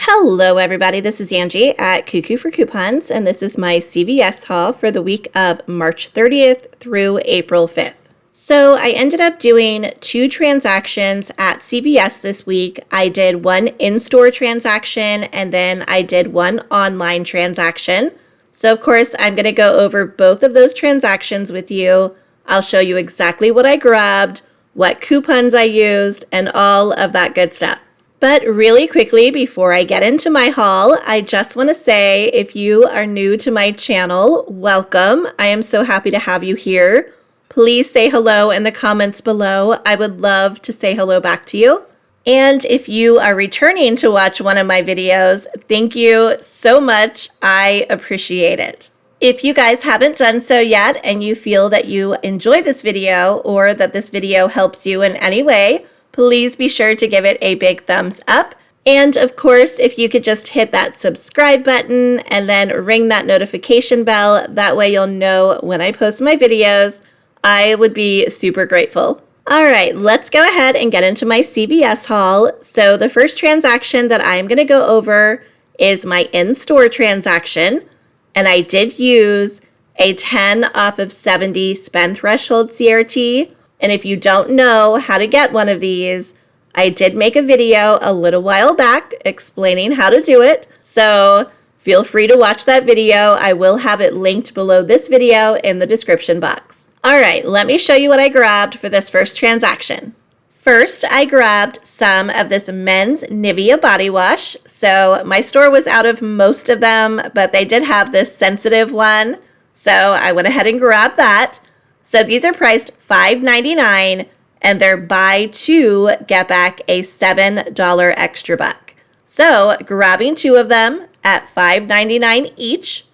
Hello everybody, this is Angie at Cuckoo for Coupons, and this is my CVS haul for the week of March 30th through April 5th. So I ended up doing 2 transactions at CVS this week. I did one in-store transaction and then I did one online transaction. So of course I'm going to go over both of those transactions with you. I'll show you exactly what I grabbed, what coupons I used, and all of that good stuff. But really quickly, before I get into my haul, I just want to say if you are new to my channel, welcome. I am so happy to have you here. Please say hello in the comments below. I would love to say hello back to you. And if you are returning to watch one of my videos, thank you so much. I appreciate it. If you guys haven't done so yet and you feel that you enjoy this video or that this video helps you in any way, please be sure to give it a big thumbs up. And of course, if you could just hit that subscribe button and then ring that notification bell, that way you'll know when I post my videos. I would be super grateful. All right, let's go ahead and get into my CVS haul. So the first transaction that I'm going to go over is my in-store transaction. And I did use a 10 off of 70 spend threshold CRT. And if you don't know how to get one of these, I did make a video a little while back explaining how to do it. So feel free to watch that video. I will have it linked below this video in the description box. All right, let me show you what I grabbed for this first transaction. First, I grabbed some of this men's Nivea body wash. So my store was out of most of them, but they did have this sensitive one. So I went ahead and grabbed that. So these are priced $5.99 and they're buy 2, get back a $7 extra buck. So grabbing 2 of them at $5.99 each,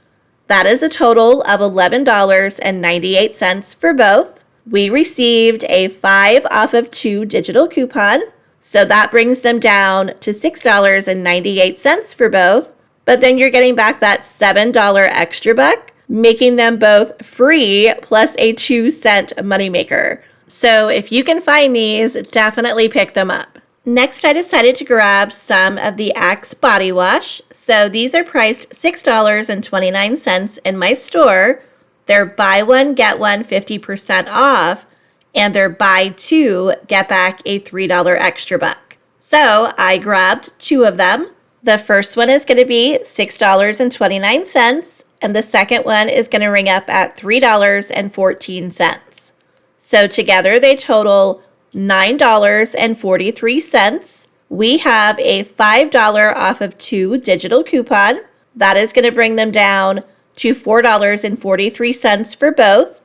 that is a total of $11.98 for both. We received a 5 off of 2 digital coupon, so that brings them down to $6.98 for both. But then you're getting back that $7 extra buck, making them both free plus a 2-cent moneymaker. So if you can find these, definitely pick them up. Next, I decided to grab some of the Axe body wash. So these are priced $6.29 in my store. They're buy 1, get 1 50% off, and they're buy 2, get back a $3 extra buck. So I grabbed 2 of them. The first one is going to be $6.29. And the second one is going to ring up at $3.14. So together they total $9.43. We have a $5 off of 2 digital coupon. That is going to bring them down to $4.43 for both.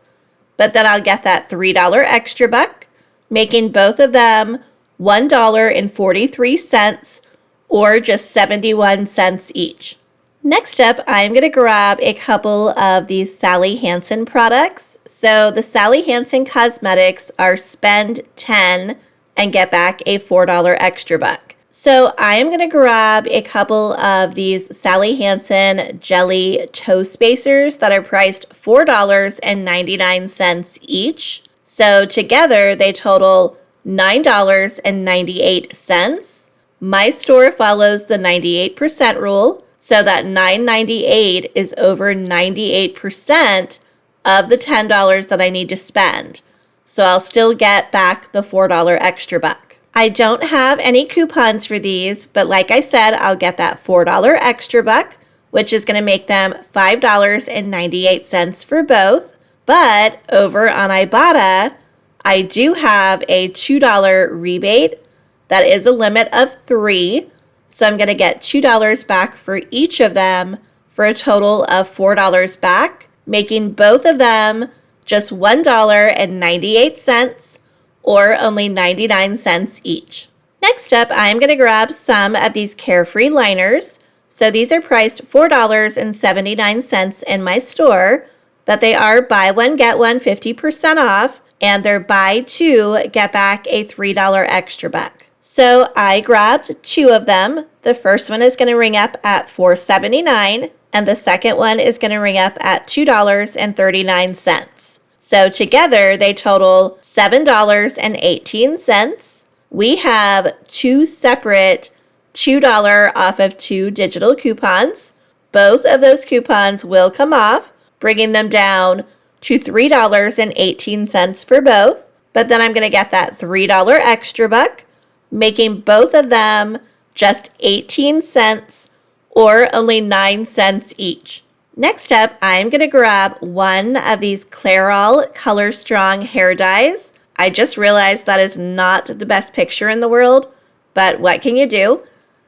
But then I'll get that $3 extra buck, making both of them $1.43 or just 71 cents each. Next up, I'm going to grab a couple of these Sally Hansen products. So the Sally Hansen cosmetics are spend 10 and get back a $4 extra buck. So I am going to grab a couple of these Sally Hansen jelly toe spacers that are priced $4.99 each. So together they total $9.98. My store follows the 98% rule. So that $9.98 is over 98% of the $10 that I need to spend. So I'll still get back the $4 extra buck. I don't have any coupons for these, but like I said, I'll get that $4 extra buck, which is going to make them $5.98 for both. But over on Ibotta, I do have a $2 rebate. That is a limit of 3. So I'm going to get $2 back for each of them for a total of $4 back, making both of them just $1.98 or only 99 cents each. Next up, I'm going to grab some of these Carefree liners. So these are priced $4.79 in my store, but they are buy 1, get 1 50% off, and they're buy 2, get back a $3 extra buck. So I grabbed 2 of them. The first one is going to ring up at $4.79, and the second one is going to ring up at $2.39. So together they total $7.18. we have 2 separate $2 off of 2 digital coupons. Both of those coupons will come off, bringing them down to $3.18 for both. But then I'm going to get that $3 extra buck, making both of them just 18 cents or only 9 cents each. Next up, I'm going to grab one of these Clairol Color Strong hair dyes. I just realized that is not the best picture in the world, but what can you do?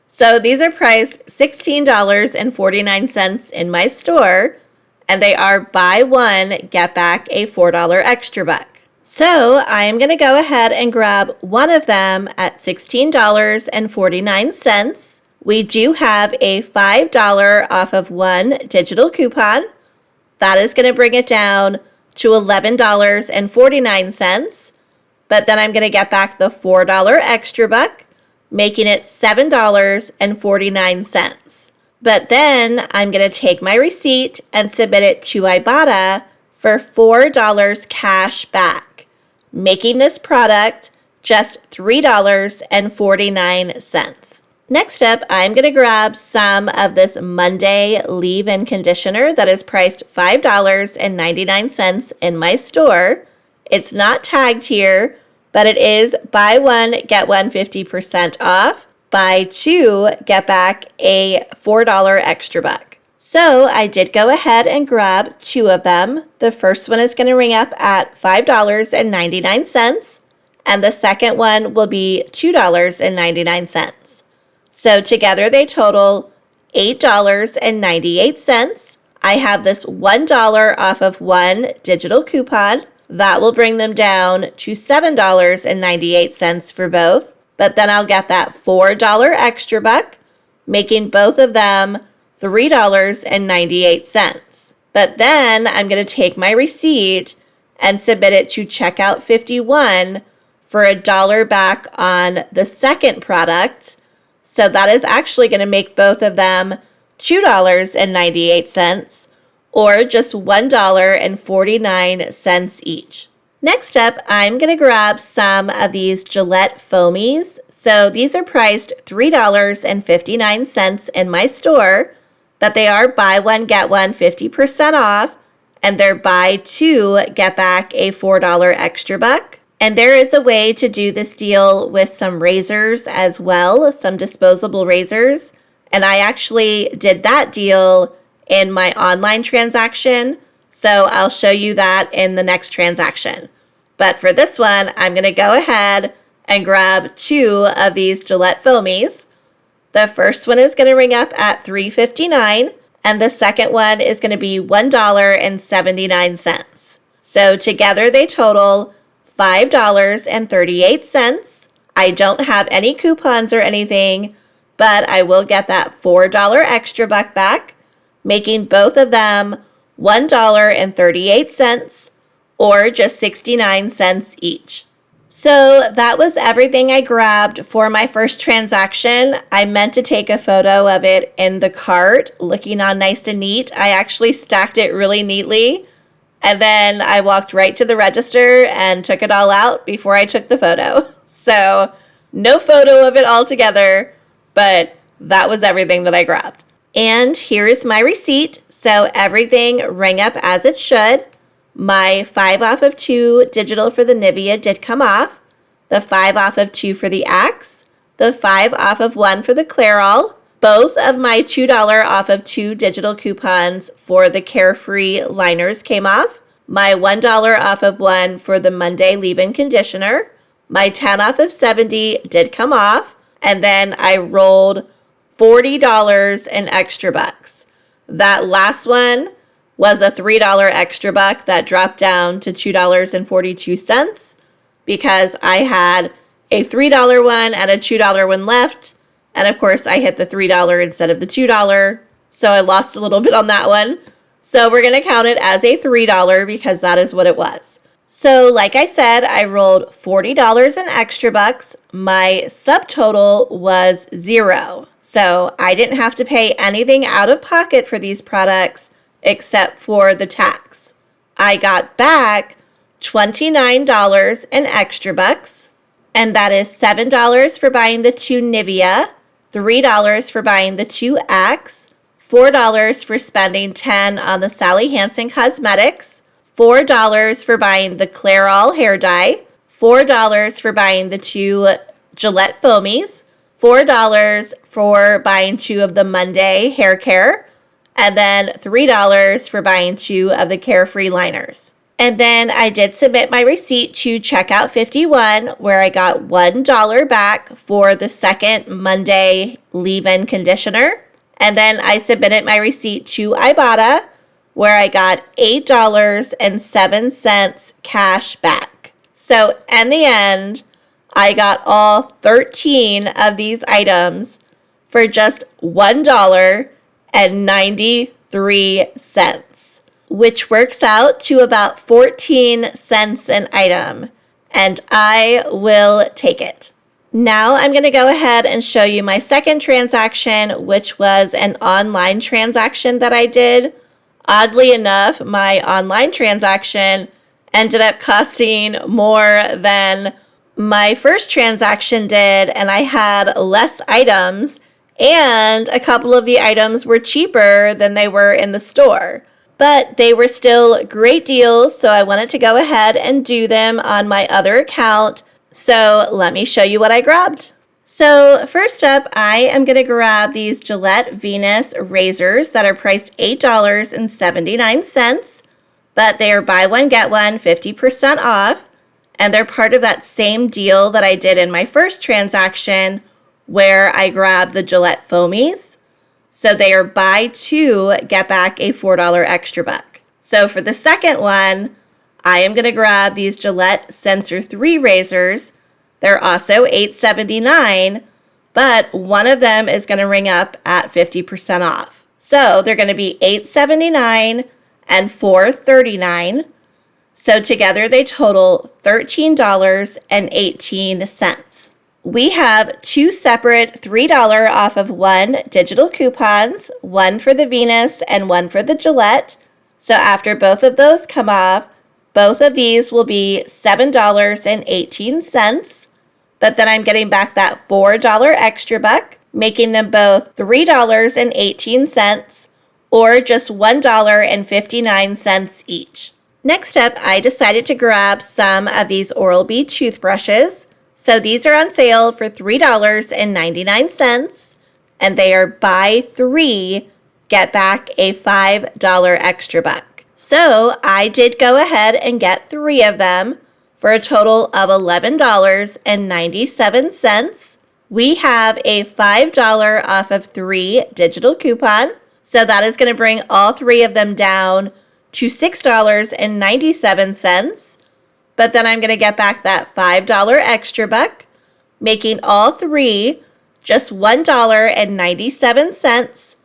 So these are priced $16.49 in my store, and they are buy one, get back a $4 extra buck. So I'm going to go ahead and grab one of them at $16.49. We do have a $5 off of one digital coupon. That is going to bring it down to $11.49. But then I'm going to get back the $4 extra buck, making it $7.49. But then I'm going to take my receipt and submit it to Ibotta for $4 cash back, making this product just $3.49. Next up, I'm going to grab some of this Monday leave-in conditioner that is priced $5.99 in my store. It's not tagged here, but it is buy one, get one 50% off. Buy two, get back a $4 extra buck. So I did go ahead and grab 2 of them. The first one is going to ring up at $5.99, and the second one will be $2.99. So together they total $8.98. I have this $1 off of one digital coupon. That will bring them down to $7.98 for both. But then I'll get that $4 extra buck, making both of them $3.98. But then I'm going to take my receipt and submit it to checkout 51 for $1 back on the second product. So that is actually going to make both of them $2.98 or just $1.49 each. Next up, I'm going to grab some of these Gillette Foamies. So these are priced $3.59 in my store, but they are buy one, get one 50% off, and they're buy two, get back a $4 extra buck. And there is a way to do this deal with some razors as well, some disposable razors. And I actually did that deal in my online transaction, so I'll show you that in the next transaction. But for this one, I'm going to go ahead and grab 2 of these Gillette Foamies. The first one is going to ring up at $3.59, and the second one is going to be $1.79. So together they total $5.38. I don't have any coupons or anything, but I will get that $4 extra buck back, making both of them $1.38 or just 69 cents each. So that was everything I grabbed for my first transaction. I meant to take a photo of it in the cart, looking all nice and neat. I actually stacked it really neatly. And then I walked right to the register and took it all out before I took the photo. So no photo of it all together, but that was everything that I grabbed. And here is my receipt. So everything rang up as it should. My 5 off of 2 digital for the Nivea did come off. The 5 off of 2 for the Axe. The 5 off of 1 for the Clairol. Both of my $2 off of 2 digital coupons for the Carefree liners came off. My $1 off of 1 for the Monday leave-in conditioner. My 10 off of 70 did come off. And then I rolled $40 in extra bucks. That last one was a $3 extra buck that dropped down to $2.42 because I had a $3 one and a $2 one left. And of course, I hit the $3 instead of the $2, so I lost a little bit on that one. So we're going to count it as a $3 because that is what it was. So like I said, I rolled $40 in extra bucks. My subtotal was 0. So I didn't have to pay anything out of pocket for these products except for the tax. I got back $29 in extra bucks. And that is $7 for buying the 2 Nivea, $3 for buying the 2 Axe, $4 for spending $10 on the Sally Hansen Cosmetics, $4 for buying the Clairol hair dye, $4 for buying the 2 Gillette Foamies, $4 for buying 2 of the Monday hair care, and then $3 for buying 2 of the Carefree liners. And then I did submit my receipt to Checkout 51, where I got $1 back for the second Monday leave-in conditioner. And then I submitted my receipt to Ibotta, where I got $8.07 cash back. So in the end, I got all 13 of these items for just $1.93, which works out to about 14 cents an item, and I will take it. Now I'm going to go ahead and show you my second transaction, which was an online transaction that I did. Oddly enough, my online transaction ended up costing more than my first transaction did, and I had less items, and a couple of the items were cheaper than they were in the store. But they were still great deals, so I wanted to go ahead and do them on my other account. So let me show you what I grabbed. So first up, I am going to grab these Gillette Venus razors that are priced $8.79, but they are buy one, get one, 50% off. And they're part of that same deal that I did in my first transaction where I grabbed the Gillette Foamies. So they are buy 2, get back a $4 extra buck. So for the second one, I am going to grab these Gillette Sensor 3 razors. They're also $8.79, but one of them is going to ring up at 50% off. So they're going to be $8.79 and $4.39. So together they total $13.18. We have 2 separate $3 off of 1 digital coupons, one for the Venus and one for the Gillette. So after both of those come off, both of these will be $7.18, but then I'm getting back that $4 extra buck, making them both $3.18 or just $1.59 each. Next up, I decided to grab some of these Oral-B toothbrushes. So these are on sale for $3.99, and they are buy 3, get back a $5 extra buck. So I did go ahead and get 3 of them for a total of $11.97. We have a $5 off of 3 digital coupon. So that is going to bring all 3 of them down to $6.97. But then I'm going to get back that $5 extra buck, making all 3 just $1.97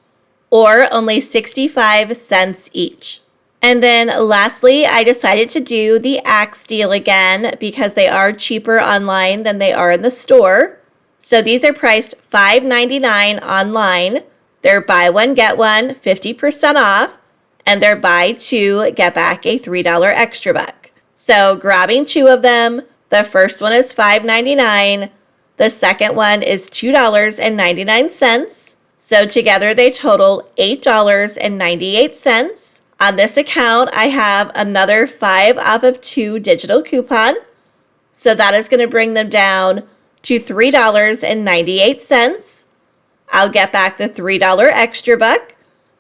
or only 65 cents each. And then lastly, I decided to do the Axe deal again because they are cheaper online than they are in the store. So these are priced $5.99 online. They're buy one, get one, 50% off, and they're buy 2, get back a $3 extra buck. So grabbing 2 of them, the first one is $5.99, the second one is $2.99. So together they total $8.98. On this account, I have another 5 off of 2 digital coupon. So that is going to bring them down to $3.98. I'll get back the $3 extra buck,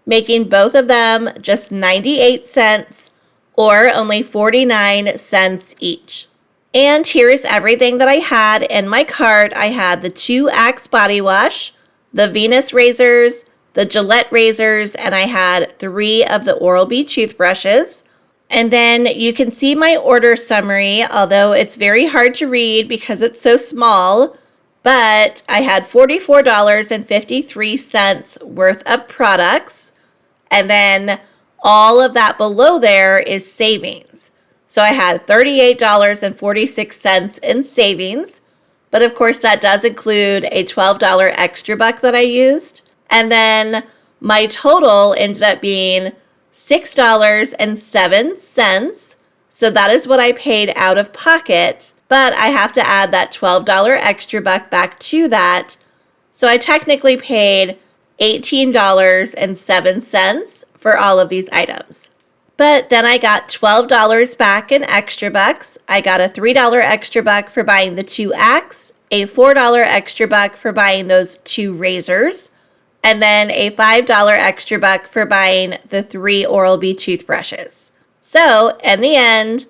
making both of them just 98 cents or only 49 cents each. And here's everything that I had in my cart. I had the 2 Axe body wash, the Venus razors, the Gillette razors, and I had 3 of the Oral-B toothbrushes. And then you can see my order summary, although it's very hard to read because it's so small, but I had $44.53 worth of products, and then all of that below there is savings. So I had $38.46 in savings, but of course that does include a $12 extra buck that I used. And then my total ended up being $6.07. So that is what I paid out of pocket, but I have to add that $12 extra buck back to that. So I technically paid $18.07 for all of these items. But then I got $12 back in extra bucks. I got a $3 extra buck for buying the 2 axe, a $4 extra buck for buying those 2 razors, and then a $5 extra buck for buying the 3 Oral-B toothbrushes. So in the end,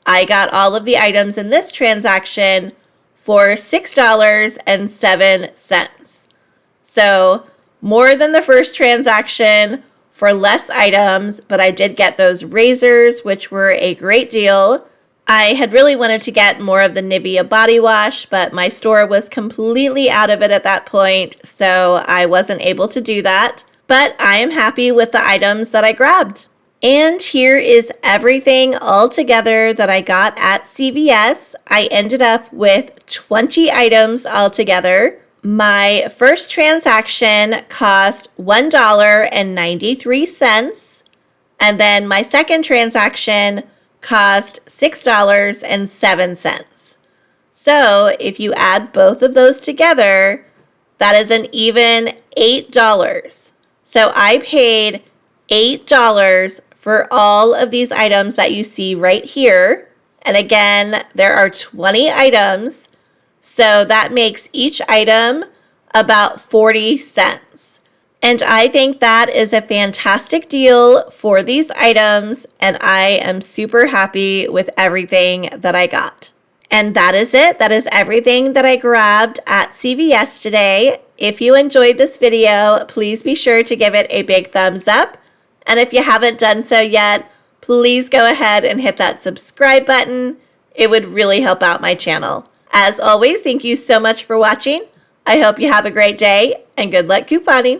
I got all of the items in this transaction for $6.07. So more than the first transaction for less items, but I did get those razors, which were a great deal. I had really wanted to get more of the Nivea body wash, but my store was completely out of it at that point, so I wasn't able to do that. But I am happy with the items that I grabbed. And here is everything all together that I got at CVS. I ended up with 20 items altogether. My first transaction cost $1.93, and then my second transaction cost $6.07. So if you add both of those together, that is an even $8. So I paid $8 for all of these items that you see right here. And again, there are 20 items. So that makes each item about 40 cents. And I think that is a fantastic deal for these items, and I am super happy with everything that I got. And that is it. That is everything that I grabbed at CVS today. If you enjoyed this video, please be sure to give it a big thumbs up. And if you haven't done so yet, please go ahead and hit that subscribe button. It would really help out my channel. As always, thank you so much for watching. I hope you have a great day and good luck couponing.